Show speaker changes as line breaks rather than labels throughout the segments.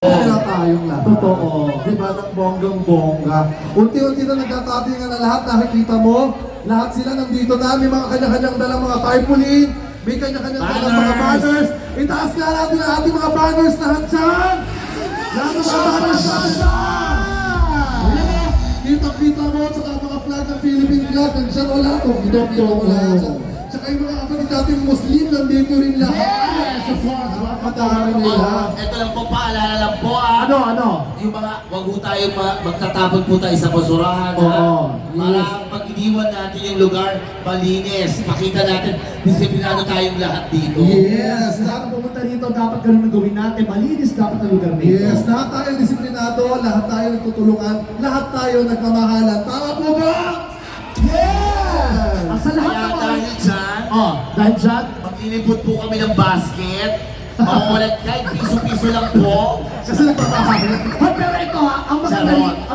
Wala tayong lahat.
Totoo.
Diba, ng bonggang-bongga. Unti-unti na nagkakatingan na lahat. Nakikita mo, lahat sila nandito na. May mga kanya-kanyang dalang mga tarpaulin. May kanya-kanyang dalang mga banners. Itaas nga natin ang ating mga banners na handyan. Lahat ng mga banners na handyan. Kita-kita mo, tsaka mga flag ng Philippine flag. Nandiyan wala to. Kita-kita mo lahat. Tsaka yung mga kapatid natin Muslim, nandito rin lahat.
Yes, of course.
Madami nila.
Ito lang po, paalala lang po
Ano?
yung mga, wag po tayong magtatapon po tayo sa basurahan.
Oo.
Para pag iniwan natin yung lugar, malinis. Pakita natin, disiplinado tayong lahat dito.
Yes.
Lahat ng pumunta rito, dapat ganun ang gawin natin. Malinis dapat ang lugar nito.
Yes, lahat tayo disiplinado, lahat tayo nagtutulungan, lahat tayo nagmamahalan. Tama po ba? Yes!
Sa lahat
Kaya
ng
dahil dyan,
dahil dyan,
maglilipot po kami ng basket. Makukulat kahit piso-piso lang po.
Kasi nagmamahalan.
Hoy, pero ito ang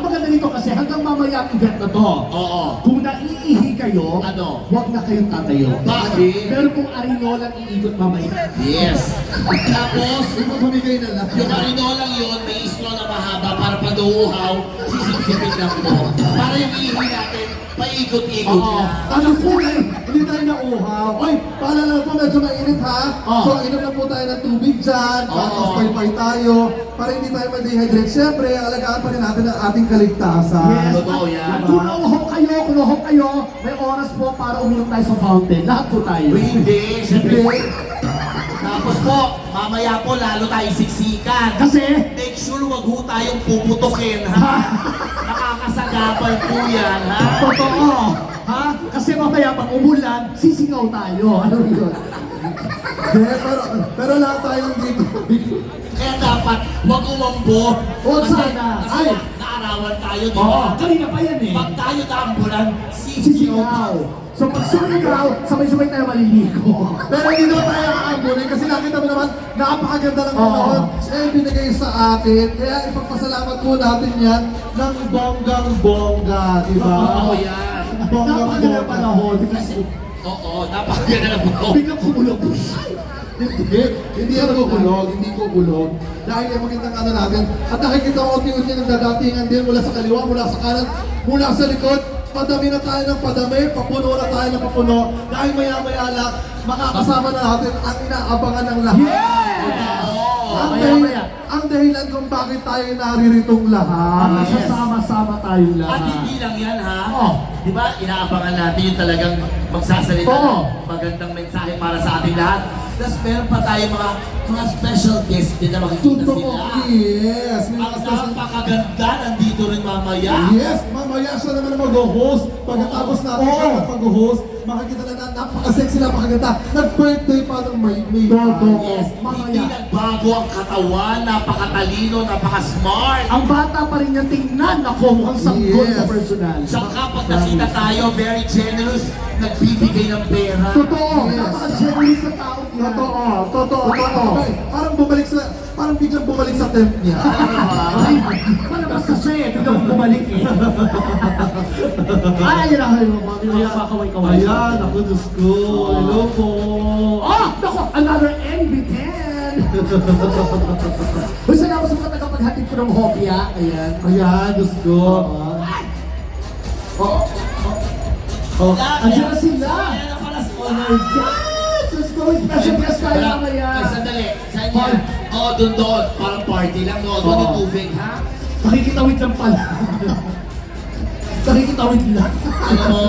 maganda nito kasi hanggang mamaya ang event na to.
Oo.
Kung naiihi kayo,
Ano?
huwag na kayong tatayo.
Bakit?
Pero kung arinolang iikot mamaya.
Yes. Tapos,
Yung pamigay na lang.
yung marinolang yun, may straw na mahaba para pag uuhaw, sisipsipin lang po. Para yung ihi natin, paikot-ikot
Oo.
na.
Ano po tayo? Hindi tayo nauhaw. Oy, paalala po, medyo mainit ha. So, inom lang po tayo ng tubig dyan. Tapos pay-pay tayo. Para hindi tayo ma-dehydrate. Siyempre, alagaan pa rin natin ang ating kaligtasan.
Yes.
Totoo yan.
Kung nauhaw kayo, may oras po para uminom tayo sa fountain. Lahat po tayo.
Hindi, syempre.
Hindi.
Tapos po, mamaya po, lalo tayong siksikan.
Kasi,
Make sure wag ho tayong puputukin, ha? Nakakasagabal po yan, ha?
totoo. Ha? Kasi mamaya pag umulan, sisingaw tayo. Ano yun?
Hindi, pero lahat tayo dito.
Kaya dapat, wag umambo.
Huwag
Kasi
sana.
Ay!
Ay.
Naarawan tayo, di
Oo,
ba?
kanina pa yan eh.
Pag tayo naambulan, sisingaw.
Sisingaw. So pag sumigaw, sabay-sabay tayo maliligo.
Pero hindi naman tayo aambunin kasi nakita mo naman, napakaganda ng panahon. Eh, binigay sa atin. Kaya ipagpasalamat po natin yan ng bonggang-bongga, di ba?
Oo, yan.
Napakaganda ng panahon.
Oo, napakaganda na po.
Biglang kumulog.
Hindi yan kukulog, hindi kukulog. Dahil yung magandang ano natin. At nakikita ko unti-unti ng dadatingan din mula sa kaliwa, mula sa kanan, mula sa likod. Padami na tayo ng padami, papuno na tayo ng papuno. Dahil maya-maya lang, makakasama na natin ang inaabangan ng lahat.
Maya-maya.
Ang dahilan kung bakit tayo nariritong lahat.
Ang sasama-sama tayong
At
lahat.
hindi lang yan, ha?
Oo.
Di ba, inaabangan natin yung talagang magsasalita
Oo.
ng magandang mensahe para sa ating lahat. Tapos meron pa tayo mga special guests din na makikita
Totoo,
sila.
yes. May mga
Ang
special.
napakaganda, nandito rin mamaya.
Yes, mamaya siya naman ang mag-host. Pagkatapos natin siya ang mag-host, makikita na napaka-sexy, napakaganda. Nag-birthday pa ng May.
Totoo.
Yes, hindi nagbago ang katawan, napakatalino, napaka-smart.
Ang bata pa rin yung tingnan. Ako, mukhang sanggol
Yes.
sa personal.
Tsaka pag nakita tayo, very generous, nagbibigay ng pera.
Totoo.
Yes.
Napaka-generous sa tao niya.
Totoo. Parang biglang bumalik sa tent niya.
Ay, palabas na siya eh. Biglang bumalik eh. Ay, ayun na kayo. Makakaway-kaway.
Ayan, ako Diyos ko. Hello po.
Oh, nako, another NB10. Uy, salamat sa mga tagapaghatid ko ng hopya. Ayan.
Ayan, Diyos ko. Oh,
Andiyan na sila.
Ayan na pala sila.
Oh my God! Diyos ko, special guest tayo mamaya.
Ay, sandali. Saan yan? Oo, doon. Parang party lang. Oo, doon yung tubig, ha?
Nakikitawid lang pala. Nakikitawid lang.
Alam mo,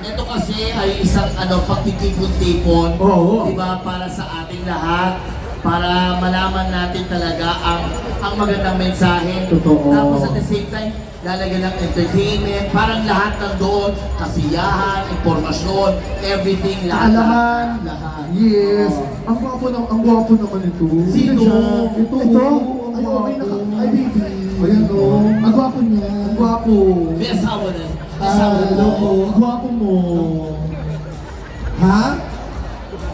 ito kasi ay isang pagtitipon-tipon.
Oo.
Diba? Para sa ating lahat. Para malaman natin talaga ang magandang mensahe.
Totoo.
Tapos at the same time, lalagyan ng entertainment. Parang lahat ng doon. Kasiyahan, informasyon, everything, lahat.
Kaalaman, lahat.
Yes. Ang gwapo naman ito.
Sino?
Ito.
Ay, okay na ka. Ay, baby.
Ayan o.
Ang gwapo niya.
Ang gwapo.
May asawa na. May asawa na.
Hello po. Ang gwapo mo.
Ha?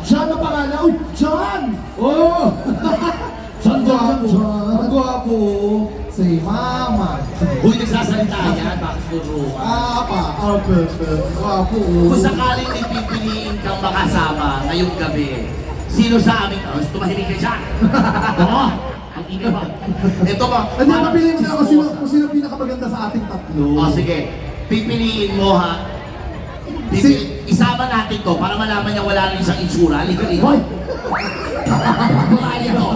John ang pangalan. Uy, John!
Oh!
John,
Ang
John.
gwapo. Si Mama.
Uy, nagsasalita yan. Bakit turuan?
Apa. Perfect. Gwapo.
Kung sakaling ipipiliin kang makasama ngayong gabi, sino sa aming tumahimik ka dyan?
Oo. Ang Ingay mo.
Ito ba?
Hindi, mapiliin mo na
chismosa.
kung sino pinakamaganda sa ating tatlo.
O sige, pipiliin mo ha. Isama natin to para malaman niya wala rin siyang insura. Halika rito.
Hoy!
Kumali ako.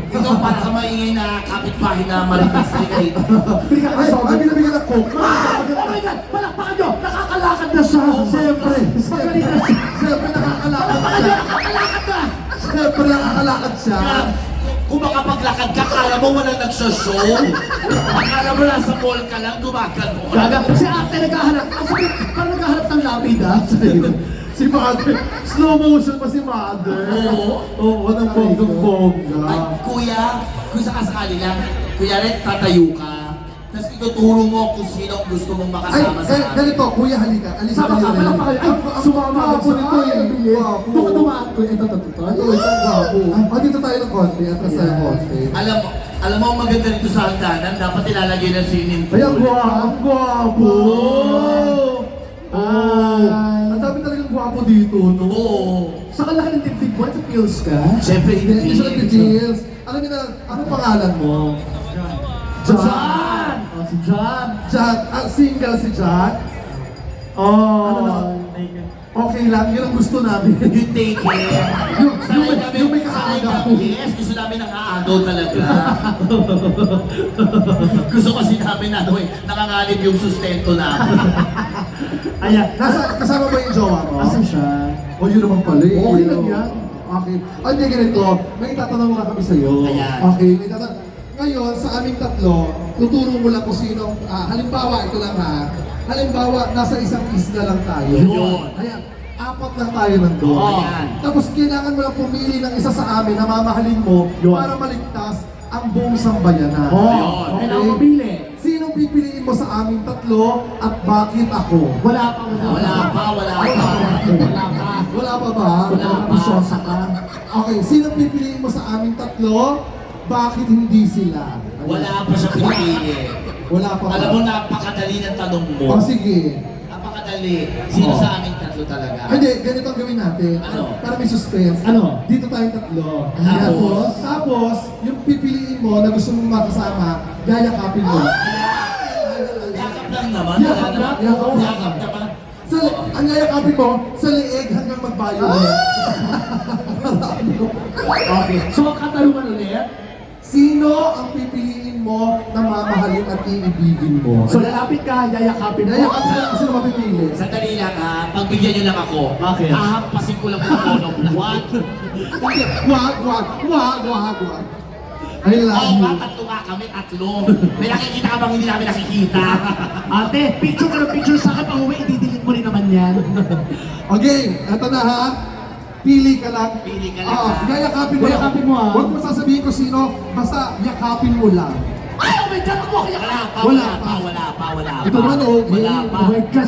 Ikaw para sa maingay na kapitbahay na marites. Halika rito.
Ay, binabigyan ng coke.
Oh my God! Palakpakan nyo! Nakakalakad na siya!
Siyempre.
Magaling na siya!
Siyempre nakakalakad
Palakpakan nyo!
siya.
Nakakalakad na!
Siyempre nakakalakad siya.
Kung makapaglakad ka, kala mo walang nagsashow. Akala mo nasa mall ka lang, gumagal mo.
Gaga, si ate naghahanap. Ang sakit, parang naghahanap ng lapid ah.
Si Mother. Slow motion pa si Mother.
Oo.
Oo, ng
Ay,
bonggang-bongga.
kuya, kung sakasakali lang, kuya rin, tatayo ka. Tapos ituturo mo kung sino ang gusto mong
Ay,
makasama sa amin.
ganito, kuya, halika. Alisa
Sama ka, palakpakan nyo. Ay, sumama ka
Gwapo nito eh. Gwapo.
Ito ka dumaan ko. Ito.
Ito, itong gwapo. Dito tayo ng konti. Atras tayo ng konti.
Alam mo, ang maganda rito sa hagdanan, dapat ilalagay ng swimming pool.
Ay, ang gwapo.
Ay.
Ang dami talagang gwapo dito, no?
Oo.
Sa kalaki ng dibdib mo, ito pills ka?
Siyempre,
Hindi siya nag-deals. Alam niyo na, anong pangalan mo?
John! Oh, si John!
John. Single si John? Ano na? Okay lang, yun ang gusto namin.
You take care.
Yung may kaagaw.
Yes, gusto namin ng aagaw talaga. Gusto kasi namin na nangangalip yung sustento namin.
Ayan.
Kasama ba yung jowa mo?
Asan siya?
O yun naman pala eh.
Okay lang yan.
Okay. Ay, hindi ganito. May tatanong lang kami sa'yo.
Ayan.
Okay, may tatanong. Ngayon, sa aming tatlo, tuturo mo lang kung sino. Halimbawa, ito lang ha. Halimbawa, nasa isang isla lang tayo.
Yun.
Ayan. Apat lang tayo nandun.
Oo. Ayan.
Tapos kailangan mo lang pumili ng isa sa amin na mamahalin mo
Yun.
para maligtas ang buong sambayanan.
Ayun.
Kailangan ko mabili.
Sinong pipiliin mo sa aming tatlo at bakit ako?
Wala pa.
Wala pa.
Wala pa.
Wala pa ba?
Wala pa.
Bisyosa ka.
Okay, sinong pipiliin mo sa aming tatlo? Bakit hindi sila?
Wala pa siya pinipili.
Wala pa ba?
Alam mo, napakadali ng tanong mo.
O sige.
Napakadali. Sino
Oh.
sa aming tatlo talaga?
Hindi, ganito ang gawin natin.
Ano?
Para may suspense.
Ano?
Dito tayong tatlo.
Tapos?
Tapos, yung pipiliin mo na gusto mong makasama, yayakapin mo.
Yakap lang naman.
Yakap lang? Yakap lang.
Yakap naman.
Ang yayakapin mo, sa leeg hanggang magbayo.
Okay. So, ang katanungan ulit.
Sino ang pipiliin mo na mamahalin at iibigin mo?
So, lalapit ka, yayakapin mo.
Yayakapin mo, sino mapipili?
Sandali lang ha, pagbigyan nyo lang ako.
Bakit?
Ahampasin ko lang yung monoplan. What?
Hindi, wag. I love
Oo
you.
nga, tatlo nga kami, tatlo. May nakikita ka bang hindi namin nakikita?
Ate, picture ka ng picture sa akin. Pag uwi, i-delete mo rin naman yan.
Okay, eto na ha. Pili ka lang.
Pili ka lang,
Oo,
ha?
yayakapin mo lang.
Yayakapin mo, ha?
Huwag mo sasabihin ko sino, basta yakapin mo lang.
Ay, oh my God! Ako,
Wala pa.
Wala
Wala pa.
Ito naman, okay.
Wala pa.
Oh my God!